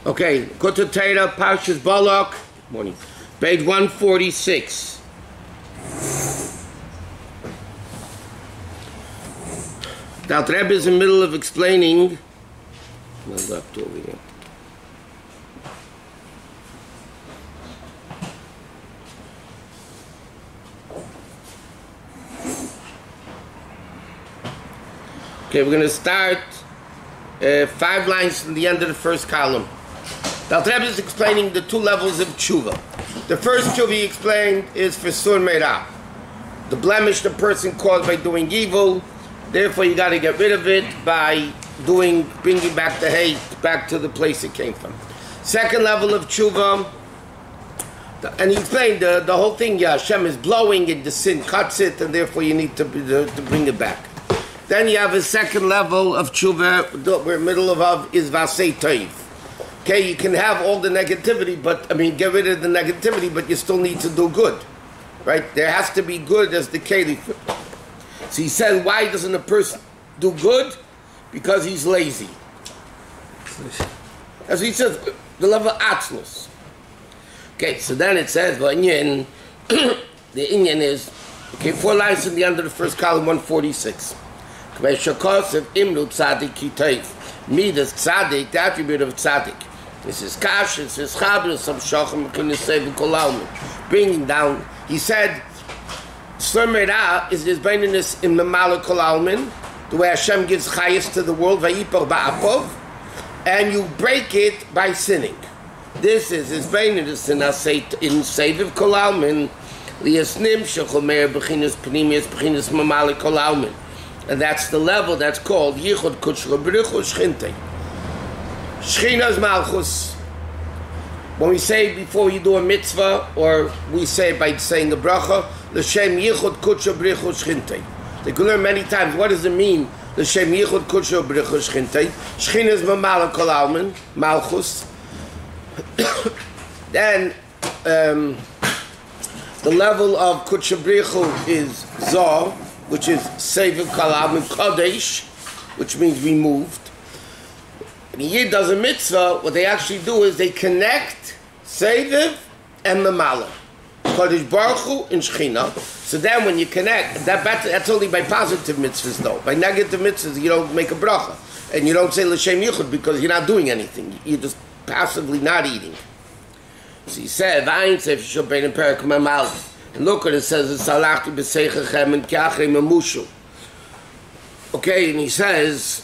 Okay, Likkutei Torah, Parshat Balak, morning, page 146. Now, the Rabbi is in the middle of explaining. What's left over here? Okay, we're going to start 5 lines from the end of the first column. Now, the Rabbi is explaining the 2 levels of tshuva. The first tshuva he explained is for sur meirah, the blemish the person caused by doing evil. Therefore, you got to get rid of it by bringing back the hate back to the place it came from. Second level of tshuva, and he explained the whole thing. Yeah, Hashem is blowing and the sin cuts it, and therefore you need to bring it back. Then you have a second level of tshuva, we're middle of is vasei toiv. Okay, you can have all the negativity, get rid of the negativity, but you still need to do good. Right? There has to be good as the keli. So he said, why doesn't a person do good? Because he's lazy. As he says, the level of atzlus. Okay, so then it says, the Inyan is, 4 lines in the end of the first column, 146. Midas tzaddik, the attribute of tzaddik. This is kash, this is chabur, some shochem, bringing down. He said, sur meirah is this baininess in memala kol almin, the way Hashem gives chayis to the world, vayipar ba'apov, and you break it by sinning. This is his baininess in seiviv kol almin, liyasnim shechomer b'chinas pnimius b'chinas memala kol almin. And that's the level that's called Yichud Kutzra B'richu Shchintei. Shchina's Malchus. When we say before you do a mitzvah, or we say by saying a bracha, L'Shem Yichud Kutzra B'richu Shchintei. They can learn many times, what does it mean? L'Shem Yichud Kutzra B'richu Shchintei. Shchina's Mamala Kol Alman, Malchus. Then, the level of Kutzra B'richu is Zoh, which is Seviv Kalam and Kodesh, which means removed. And the Yid does a mitzvah, what they actually do is they connect Seviv and Mamala. Kodesh Baruch Hu and Shechina. So then when you connect, that's only by positive mitzvahs though. By negative mitzvahs, you don't make a bracha. And you don't say L'Shem Yichud because you're not doing anything. You're just passively not eating. So he said, V'ayin Seif Shul Bein and Perak Mamala. And look what it says, it's Salachti B'Seichachem and Kiachrei Mamushu. Okay, and he says,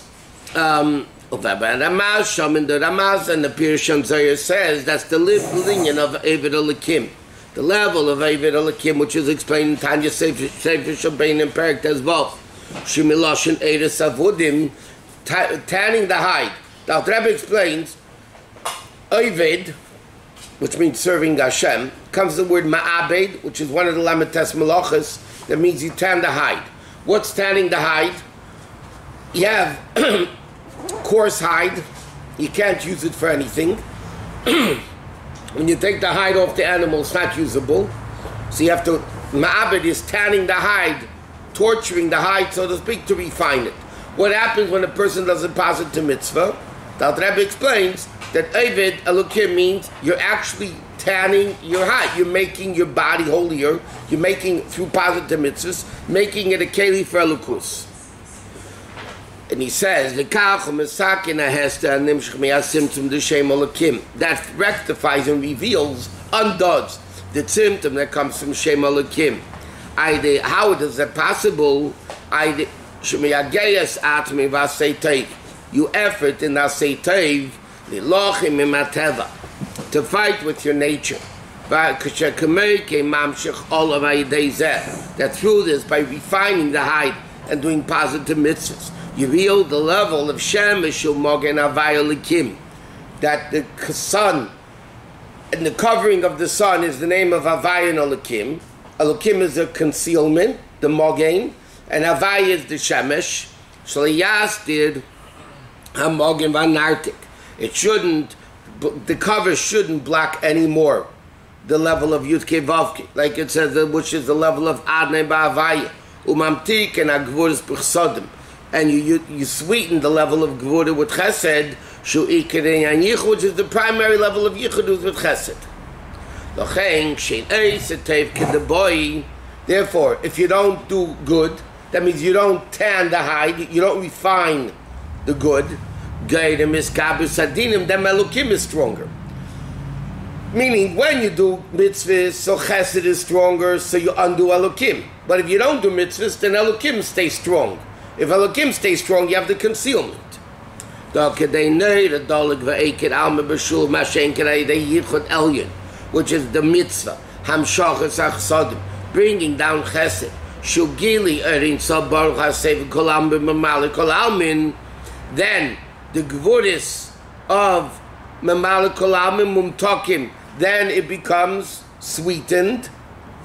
in the Ramaz and the Pirushim Zohar says, that's the lineage of Eved Elikim. The level of Eved Elikim, which is explained in Tanya Sefer Shabbein and Perak Tezvav. Shemiloshin Eres Avudim, tanning the hide. Now, the Rabbi explains, Eved, which means serving Hashem, comes the word ma'abed, which is one of the lamites malachas, that means you tan the hide. What's tanning the hide? You have coarse hide, you can't use it for anything. When you take the hide off the animal, it's not usable. So you have to, ma'abed is tanning the hide, torturing the hide, so to speak, to refine it. What happens when a person does a positive mitzvah? The Rabbi explains that Eved Elokim means you're actually tanning your hide. You're making your body holier. You're making, through positive mitzvahs, making it a keli for Elokus. And he says, that rectifies and reveals, undoes the symptom that comes from Shem Elokim. How is that possible? You effort in Asei Teiv, to fight with your nature. That through this, by refining the hide and doing positive mitzvahs, you reveal the level of Shemeshul Mogen Havaya Likim. That the sun, and the covering of the sun is the name of Havaya and Elikim. Elikim is a concealment, the Mogen, and Havaya is the Shemesh. Shlayas did Hamogen Vanartik. It shouldn't, the cover shouldn't block anymore the level of Yudke Vavke, like it says, which is the level of Adnei Ba'avaya, Umamtik and Agvuris B'chsodim. And you sweeten the level of Gvura with Chesed, Shu Ikere and Yichud, which is the primary level of Yichud, is with Chesed. Therefore, if you don't do good, that means you don't tan the hide, you don't refine the good, then Elokim is stronger. Meaning, when you do mitzvahs, so Chesed is stronger, so you undo Elokim. But if you don't do mitzvahs, then Elokim stays strong. If Elokim stays strong, you have the concealment. Which is the mitzvah, bringing down Chesed. Then the gvuris of Mamalik Kolamim Mumtokim, then it becomes sweetened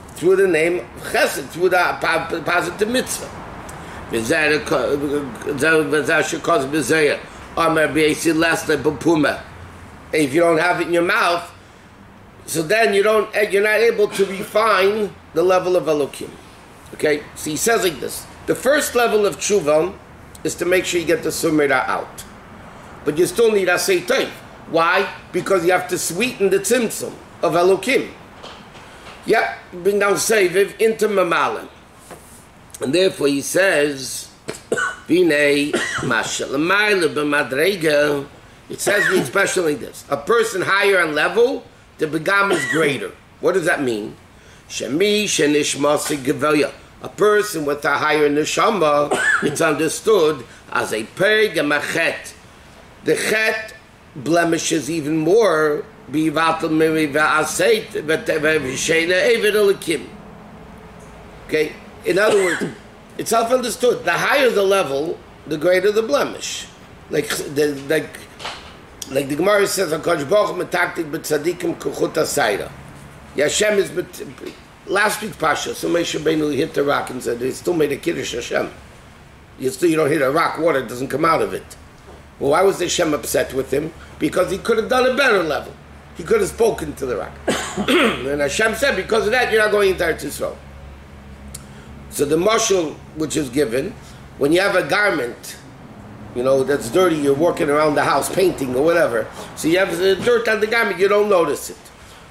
through the name of Chesed, through the positive mitzvah. If you don't have it in your mouth, so then you're not able to refine the level of Elokim. Okay? So he says like this. The first level of tshuva is to make sure you get the sumera out. But you still need asay tov. Why? Because you have to sweeten the tzimtzum of Elokim. Yeah, bring down Seviv into Mamalim. And therefore he says, Binei Mashalamayla b'madrega. It says especially this. A person higher on level, the begam is greater. What does that mean? Shemi shenishmasi gevelya. A person with a higher neshama, it's understood as a peg and a chet. The chet blemishes even more. Okay? In other words, it's self-understood. The higher the level, the greater the blemish. Like the Gemara says, HaKadosh Baruch Hu metaktik b'tzadikim kuchut asayra. Yashem is last week's Pasha. So Moshe Rabbeinu hit the rock and said, "They still made a kiddush Hashem. You don't hit a rock, water doesn't come out of it." Well, why was Hashem upset with him? Because he could have done a better level. He could have spoken to the rock. And Hashem said, because of that, you're not going into Eretz Yisrael. So the mashal which is given, when you have a garment, that's dirty, you're walking around the house painting or whatever, so you have the dirt on the garment, you don't notice it.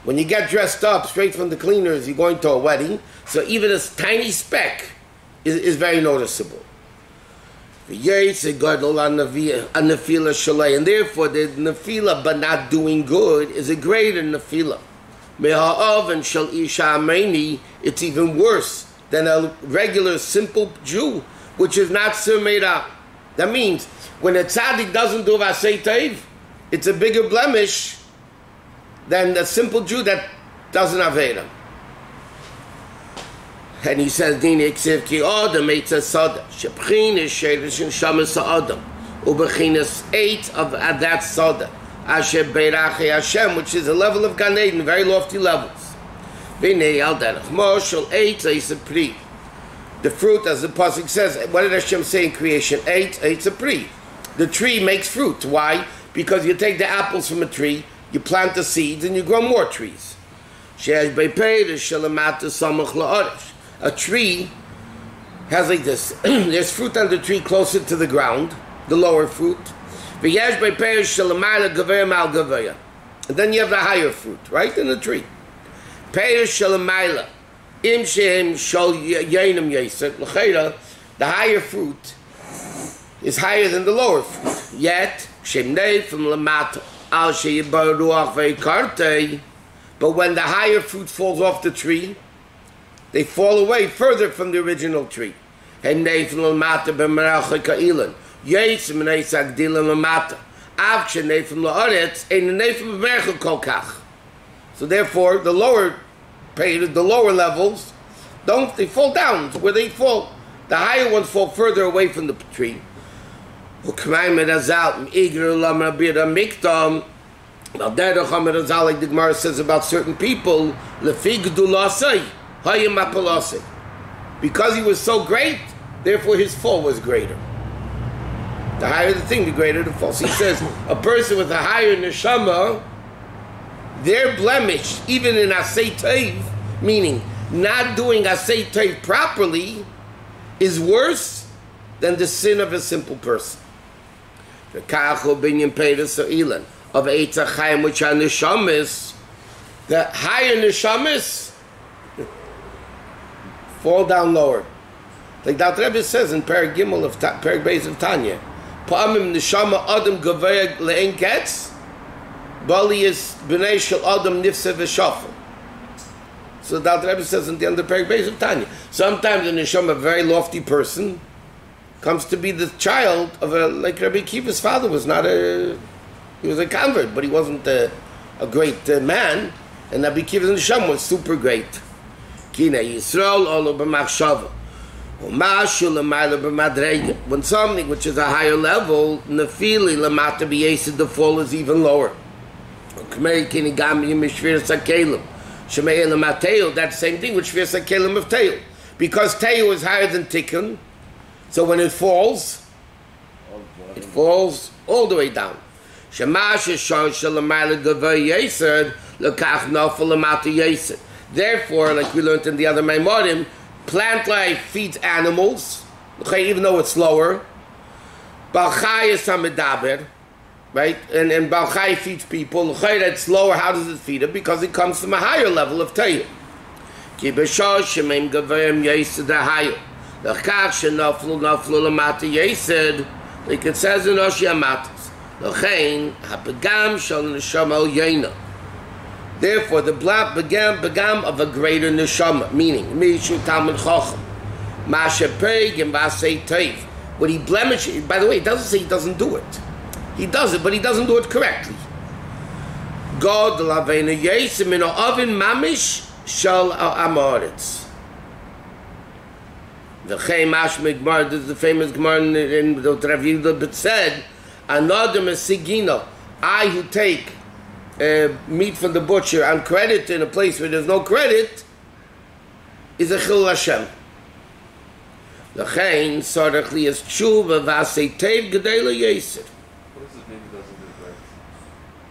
When you get dressed up straight from the cleaners, you're going to a wedding, so even a tiny speck is very noticeable. And therefore the nefila but not doing good is a greater nefila. It's even worse than a regular simple Jew, which is not surmeira. That means when a tzaddik doesn't do asay tov, it's a bigger blemish than the simple Jew that doesn't have Aveda. And he says, Din iksiv ki adam eitz sada, shebchinas sheidish in shamas adam, ubechinas eight of that sada, asher beirachi Hashem, which is a level of Gan Eden, very lofty levels. Vinei al derech moshel eitz is a pri. The fruit, as the pasuk says, what did Hashem say in creation? Eitz a pri. The tree makes fruit. Why? Because you take the apples from a tree, you plant the seeds, and you grow more trees. A tree has like this. There's fruit on the tree closer to the ground, the lower fruit. And then you have the higher fruit, right, in the tree. The higher fruit is higher than the lower fruit. Yet, but when the higher fruit falls off the tree, they fall away further from the original tree. So therefore, the lower levels, they fall down to where they fall. The higher ones fall further away from the tree. Like the Gemara says about certain people, because he was so great, therefore his fall was greater. The higher the thing, the greater the fall. So he says, a person with a higher neshama, their blemish, even in asay tov, meaning not doing asay tov properly, is worse than the sin of a simple person. The kachu binyan peiros ilan of eitz achayim, which are neshamis, the higher neshamis fall down lower. Like that Rabbi says in Perek Gimel of Perek Beis of Tanya, Pa'amim neshama adam gavaya le'en ketz, bali is b'nei shel adam nifse v'shafel. So that Rabbi says in the end of Perek Beis of Tanya. Sometimes the neshama, a very lofty person, comes to be the child of like Rabbi Akiva's father was not he was a convert, but he wasn't a great man, and Rabbi Akiva's neshama was super great. Kina Yisrael olo b'machshava. When something which is a higher level, nefili lamata b'yesed, the fall is even lower. That same thing with shviras hakelim of teil, because teil is higher than tikkun, so when it falls all the way down. Therefore, like we learned in the other Maamarim, plant life feeds animals, even though it's slower. Balchai is hamidaber, right? And Balchai feeds people. It's slower. How does it feed it? Because it comes from a higher level of Teil. Ki b'shor shemem gavayim yesed ha'hayim. L'chach shenaflu lamata yesed, like it says in Oshi Amatis. L'chein ha'pegam shel neshama el yena. Therefore, the blab begam of a greater neshama, meaning mishu talmid chacham, mashe peig and basei teiv. What he blemishes, by the way, it doesn't say he doesn't do it. He does it, but he doesn't do it correctly. God laveinu yesim in oven mamish shal amoritz. The Chemash Gemara, this is the famous Gemara in the Rabbi that said, another mesigino, I who take meat from the butcher on credit in a place where there's no credit is a chil Hashem. L'chein sarach li es tshuva v'asei tev gedei le'yesir. What does it mean he doesn't do it right?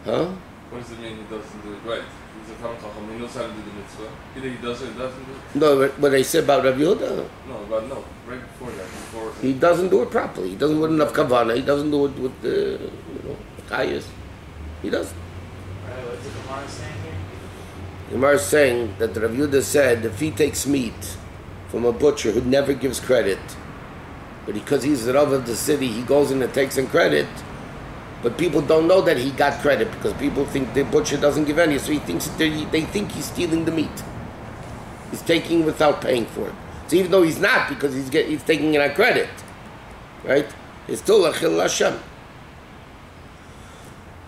Huh? What does it mean he doesn't do it right? He's a Talmid Chacham, he knows how to do the mitzvah. Either he does it or doesn't do it. No, what they said about Rabbi Yehuda? No, right before that. He doesn't do it properly. He doesn't do it enough kavanah. He doesn't do it with the chayas. He doesn't. What's the Gemara saying here? The Gemara is saying that Rabbi Yehuda said if he takes meat from a butcher who never gives credit, but because he's the Rav of the city, he goes in and takes in credit, but people don't know that he got credit because people think the butcher doesn't give any, so he thinks they think he's stealing the meat. He's taking without paying for it. So even though he's not, because he's taking it on credit, right? It's still a chil Hashem.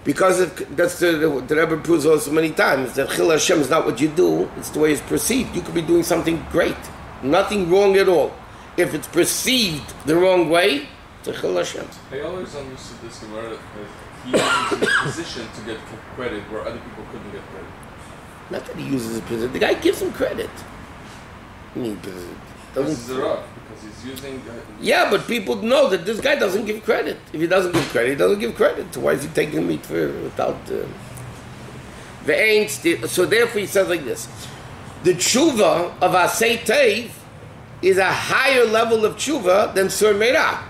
Because that's the Rebbe proves also many times that chil Hashem is not what you do; it's the way it's perceived. You could be doing something great, nothing wrong at all. If it's perceived the wrong way, it's a chil Hashem. I always understood this Gemara that he was in a position to get credit where other people couldn't get credit. Not that he uses his position. The guy gives him credit. This is the Rav, because he's using... Yeah, but people know that this guy doesn't give credit. If he doesn't give credit, he doesn't give credit. So why is he taking meat without... So therefore he says like this. The tshuva of Asei Teiv is a higher level of tshuva than Sur Meirah.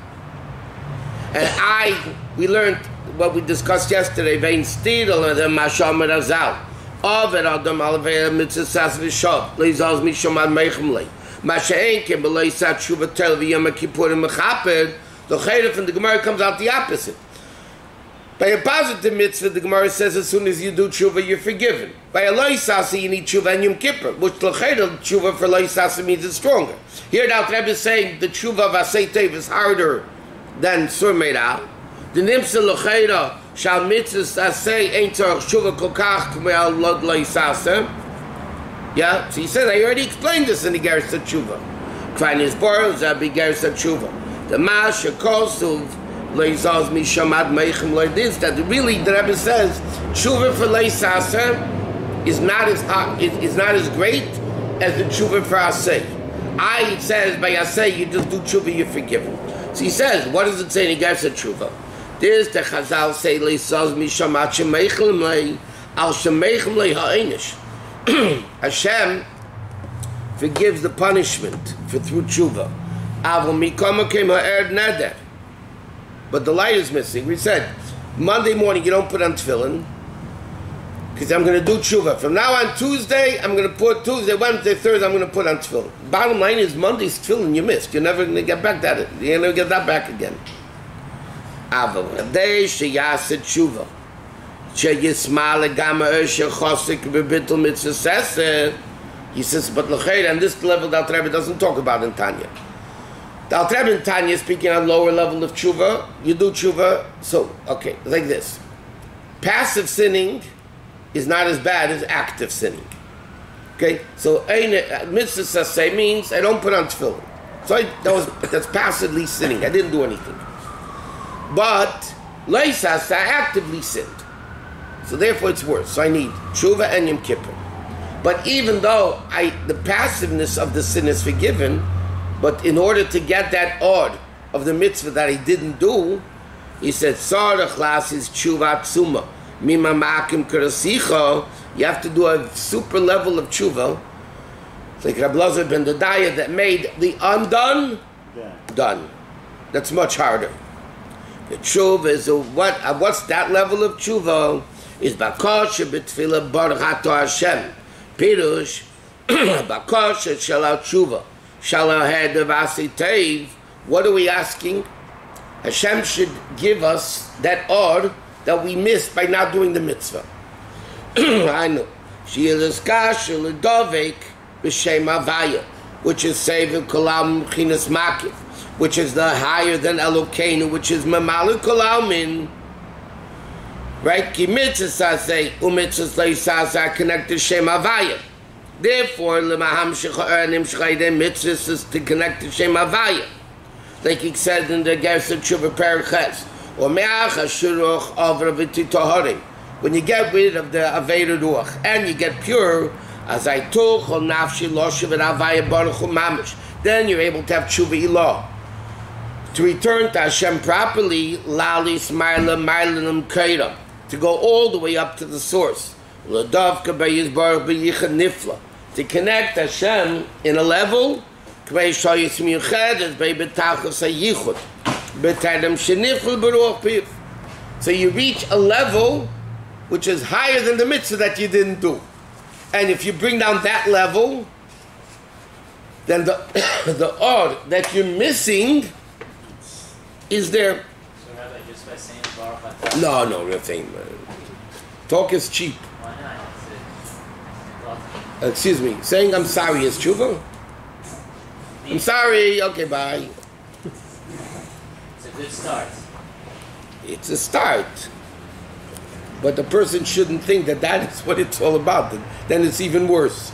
And we learned what we discussed yesterday, Vein Stidel and the Masham Razal. Ovid Adam Alvei Mitzvah V'Shav Leizaz Mishom Ad Meichem Lei Masha'en Kim B'Lei Sat Tshuva Tel V'Yom HaKippurim Mechaped. The Chayre from the Gemara comes out the opposite. By a positive mitzvah, the Gemara says as soon as you do tshuva, you're forgiven. By a loisasa, you need tshuva and Yom Kippur, which l'chayda tshuva for loisasa means it's stronger. Here now, the Rebbe is saying the tshuva of Asei Teiv is harder than Sur Meirah. The nimsa l'chayda shal mitzvahs asei ein tzarach tshuva kol kach k'mei al loisasa. Yeah, so he says I already explained this in the Geras Tshuva. K'vayin is borrowed zabi Geras Tshuva. The Mash Kosuv. Leizaz Mishamad Meichem like this, that really the Rebbe says tshuva for Leisasa is not as hot, is not as great as the tshuva for Asei. It says by Asei you just do tshuva, you're forgiven. So he says, what does it say in the Geras Tshuva? This the Chazal say Leizaz Mishamad Shemeichem Lei Al Shemeichem Lei Ha'enish. Hashem forgives the punishment for through tshuva. Avol Mikama came Ha'erd Neder. but the light is missing. We said, Monday morning you don't put on tefillin, because I'm going to do tshuva. From now on, Tuesday, I'm going to put, Tuesday, Wednesday, Thursday, I'm going to put on tefillin. Bottom line is, Monday's tefillin you missed. You're never going to get back that. You're never get that back again. Ava, Day sheyaseh tshuva. Sheyisma legama shechosik bebitul mitzvah. He says, but l'chayr, and this level the Alter Rebbe doesn't talk about in Tanya. The Alter Rebbe in Tanya is speaking on lower level of tshuva. You do tshuva, so, okay, like this. Passive sinning is not as bad as active sinning. Okay? So, mitzvah say means I don't put on tefillin. So that's passively sinning. I didn't do anything. But, leisas, I actively sinned. So therefore it's worse. So I need tshuva and Yom Kippur. But even though the passiveness of the sin is forgiven, but in order to get that odd of the mitzvah that I didn't do, he said, Sarach las is tshuva tzuma. Mima ma'akim karasicha. You have to do a super level of tshuva. It's like Rabbi Lazar ben Dodaya that made the undone done. That's much harder. The tshuva is what's that level of tshuva? Is bakosha b'tfilah baruch atah Hashem. Pirush, bakosha shalal tshuva, shalal hadav asitev. What are we asking? Hashem should give us that or that we missed by not doing the mitzvah. I know. Shi'elaskash l'dovek b'shem avaya, which is sevil kolam chinas makif, which is the higher than Elokeinu, which is mamalu kolamin. Right? Ki mitzvah say umitzvah leisasa connect to Shem Havaya. Therefore, lemaham shechanim shchayde mitzvah is to connect to Shem Havaya, like he said in the Gersa Tshuva Periches. Or me'ach hashuruch avra v'titoharim. When you get rid of the aveda ruach and you get pure, as I told chol nafshi loshev and Havaya baruch hu mamish, then you're able to have tshuva ilah. To return to Hashem properly, lalis marla marlanam kairam, to go all the way up to the source. L'davka b'yizbarach b'yichad nifla, to connect Hashem in a level, k'vei shoyis miyuched, as b'betachos hayichud, b'tadam shenifl b'ruach piv. So you reach a level which is higher than the mitzvah that you didn't do. And if you bring down that level, then the or that you're missing is there. So Rabbi, just by saying Baruch Atah? No, nothing. Talk is cheap. Why not? Excuse me. Saying I'm sorry is tshuva? I'm sorry. Okay, bye. It's a good start. It's a start. But the person shouldn't think that that is what it's all about. Then it's even worse.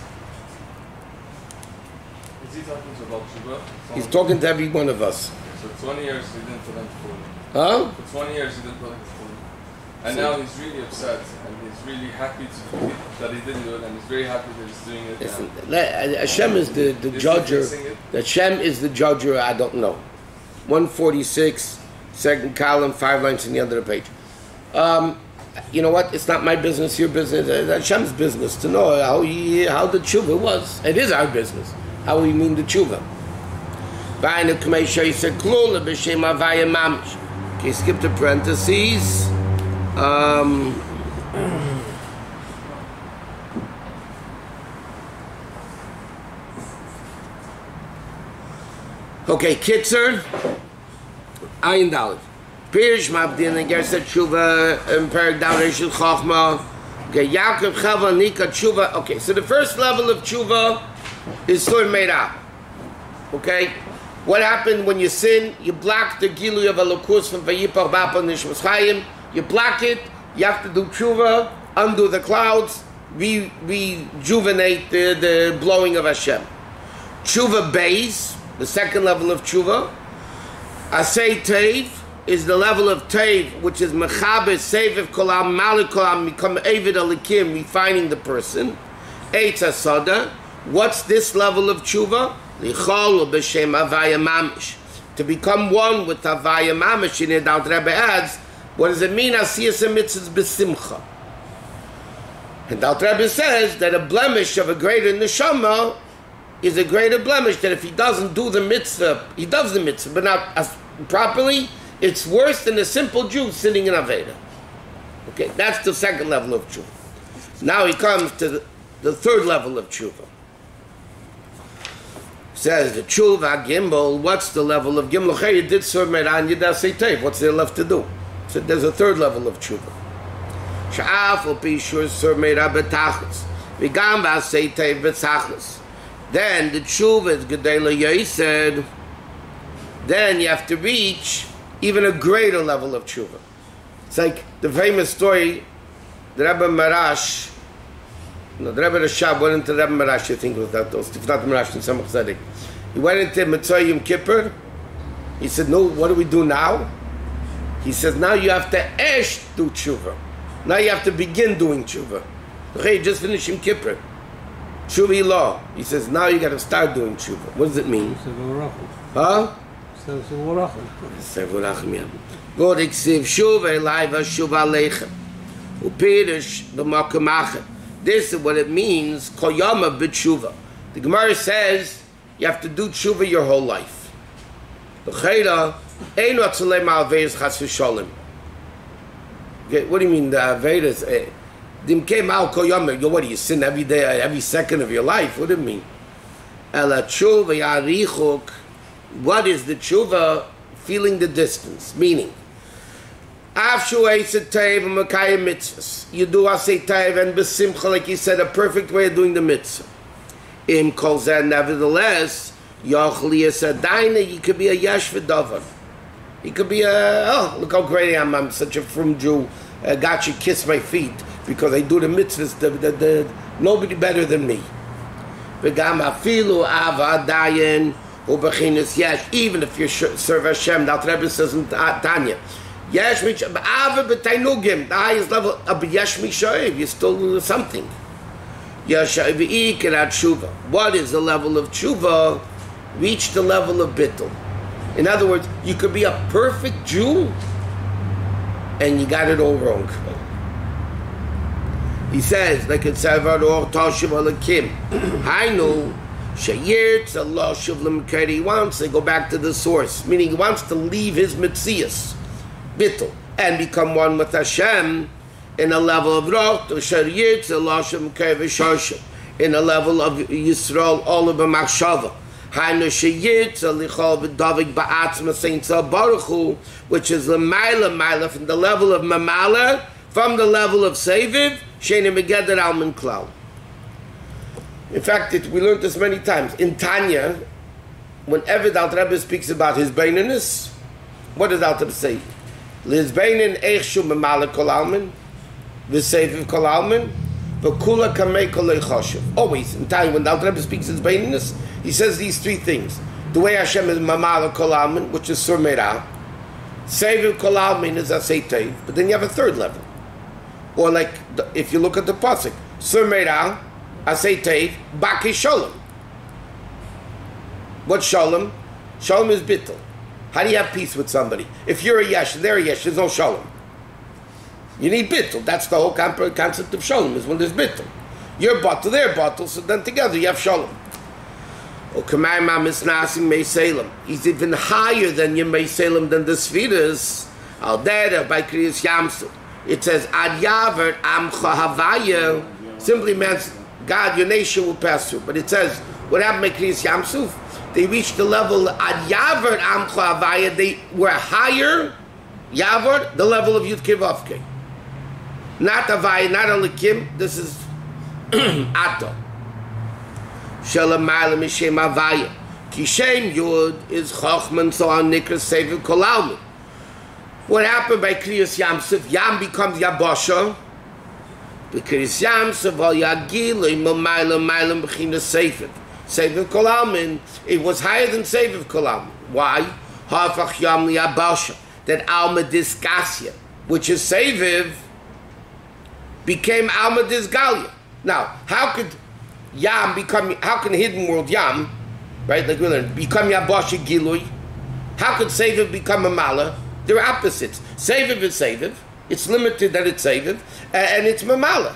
Is he talking about tshuva? He's talking to every one of us. So 20 years he didn't put on tefillin. Huh? For 20 years he didn't put on tefillin. And now he's really upset and he's really happy that he didn't do it, and he's very happy that he's doing it. Listen, Hashem is the judger. Hashem is the judger. I don't know. 146, second column, 5 lines in the other page. You know what? It's not my business, your business. Hashem's business to know how the tshuva was. It is our business. How we mean the tshuva. Okay, skip the parentheses. Okay, Kitzer, Ayin Dalet. Pirish Mabdin and Gersa Tshuva and Perik Dalet Shul Chochma. Okay, Yaakov Chava Nika Tshuva. Okay, so the first level of Tshuva is still made up. Okay? What happened when you sin? You block the Gilui of Elokus from Vayipach Bapa Nishmas Chayim. You block it. You have to do Tshuva, undo the clouds, rejuvenate the blowing of Hashem. Tshuva Beis, the second level of Tshuva. Asay Teiv is the level of Teiv, which is Mechaber, Seviv Kolam, Malik Kolam, become Evid Alikim, refining the person. Eitz Asada. What's this level of Tshuva? Lichol b'shem Havaya Mamish. To become one with Havaya Mamish, in it, Alter Rebbe adds, what does it mean? Asiyas mitzvahs b'simcha. And Alter Rebbe says that a blemish of a greater neshama is a greater blemish, that if he doesn't do the mitzvah, he does the mitzvah, but not properly, It's worse than a simple Jew sitting in Aveda. Okay, that's the second level of tshuva. Now he comes to the third level of tshuva. Says the tshuva gimbal. What's the level of gimbal? Hey, you did serve Meran, you did say tev. What's there left to do? So there's a third level of tshuva. Sha'af will be sure serve Meran betachlis. V'gam v'asei tev betachlis. Then the tshuva is gedela Yosef. Then you have to reach even a greater level of tshuva. It's like the famous story, the Rebbe Marash, the Rebbe Rashab went into the Rebbe Marash, I think it was that, if not Marash, in Samach Tzedek. He went into Mitzvah Yom Kippur. He said, no, what do we do now? He says, now you have to do tshuva. Now you have to begin doing tshuva. Okay, just finish Yom Kippur. Tshuva law. He says, now you got to start doing tshuva. What does it mean? Huh? God iksiv shuva elayva shuva aleichem upirish b'makom. This is what it means. Koyama b'tshuva. The Gemara says you have to do tshuva your whole life. L'chayda ein atzalei ma'aveis chas v'sholem. Okay, what do you mean the avedas? Dimkei ma'al koyama. What do you sin every day, every second of your life? What do you mean? Ela tshuva yarichuk. What is the tshuva? Feeling the distance, meaning afshu eiset teiv mekayim mitzvahs. You do asay teiv and besimcha, like you said, a perfect way of doing the mitzvah. Im kol zeh, nevertheless, yochli yisadaina, you could be a yesh v'davar. You could be a, oh, look how great I am, I'm such a frum Jew. Got you kiss my feet because I do the mitzvahs, nobody better than me. V'gam afilu avadayin. Even if you serve Hashem, the Rebbe says in Tanya, Yesh Ava b'tainugim, the highest level of Yesh Mishayev, you're still doing something. Yashavi'i kerat tshuva. What is the level of tshuva? Reach the level of bittul. In other words, you could be a perfect Jew, and you got it all wrong. He says, like it says, I know. He wants to go back to the source, meaning he wants to leave his mitzias, bittul, and become one with Hashem in a level of roch, in a level of Yisrael, all of a machshava. Which is the maila from the level of mamala, from the level of seviv, she'ene megeder almen klal. In fact, we learned this many times. In Tanya, whenever the Alter Rebbe speaks about his beininess, what does the Alter Rebbe say? Liz beinin eichshu memala kol almin, v'seiviv kol almin, v'kula kamei kol eichoshev. Always, in Tanya, when the Alter Rebbe speaks his beininess, he says these three things. The way Hashem is memala kol almin, which is sur meira. Seiviv kol almin is asay teiv. But then you have a third level. Or like, if you look at the pasuk, sur meira, Asay teiv, baki sholem. What's sholem? Sholem is bittul. How do you have peace with somebody? If you're a yesh, they're a yesh, there's no sholem. You need bittul. That's the whole concept of sholem, is when there's bittul. You're bottle, they're bottle, so then together you have sholem. He's even higher than your Meiselem, than the Sfiras. Al Dera by Kriyas Yamsu. It says, Ad Yaver Amcha Havaya, simply means God, your nation will pass through. But it says, what happened by Kriyas Yamsuf? They reached the level Ad Yaver Amcha Havaya. They were higher, Yaver, the level of Yud Kivavke. Not Havaya, not Alikim. This is Ato. Shalom Ma'ala Mishem Havaya. Kishem Yud is Chochman, so on Nikra Seviv Kolalman. What happened by Kriyas Yamsuf? Yam becomes Yabosha. Because Yamsuf al Yagil, Ma'ala B'china Seviv. Seviv Kolalman, it was higher than Seviv Kolalman. Why? Hafach Yam Yabosha. That Alma Disgasya, which is Seviv, became Alma Disgalia. Now, how could Yam become, how can hidden world Yam, right, like we learned, become Yaboshi Gilui? How could Seviv become a Mala? They're opposites. Seviv is Seviv, it's limited that it's Seviv, and it's Mamala.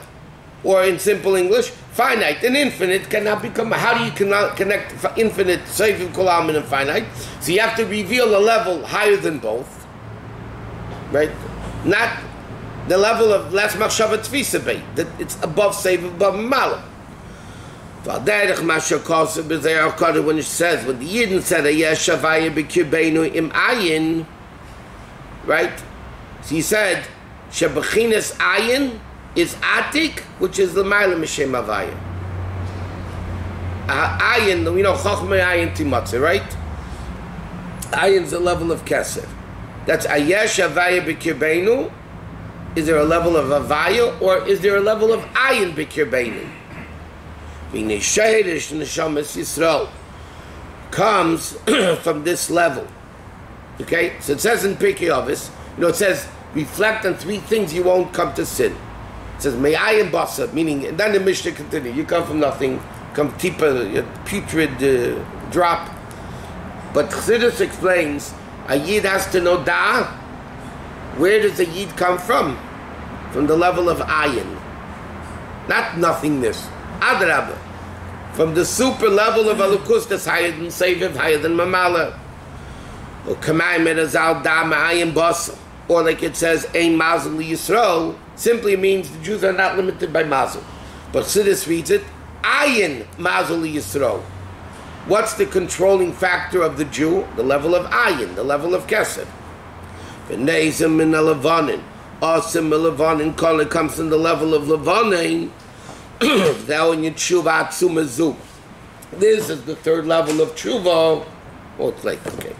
Or in simple English, finite and infinite cannot become, how do you connect infinite, Seviv, Kolam, and finite? So you have to reveal a level higher than both. right? Not the level of less machshava tfisa bay, that it's above save, above malam. When it says, when the Yidden said, im ayin, right? So he said, shebechinas ayin is atik, which is the ma'ala m'shem avaya. Ayin, we know chochmei ayin timatze, right? Ayin is the level of keser. That's ayesh avaya b'kirbeinu. Is there a level of avaya, or is there a level of ayin b'kirbeinu? Meaning shayrish neshamas Yisrael comes from this level. Okay, so it says in Pirkei Avos, it says reflect on 3 things you won't come to sin. It says me'ayin basa, meaning, and then the Mishnah continues. You come from nothing, come tipa, putrid drop. But Chassidus explains a yid has to know da. Where does a yid come from? From the level of ayin, not nothingness. Adrabah, from the super level of alukus that's higher than Seviv, higher than Mamala. Or Kamay Merazal Da Ma'ayin Basa. Or like it says, Ein Mazel Yisrael, simply means the Jews are not limited by Mazel. But Sidis reads it, Ayin Mazel Yisrael. What's the controlling factor of the Jew? The level of Ayin, the level of Kesed. V'neizim min Levanin. Asim Levanin, Kol, it comes from the level of Levanin. This is the 3rd level of tshuva. Oh, it's late. Okay.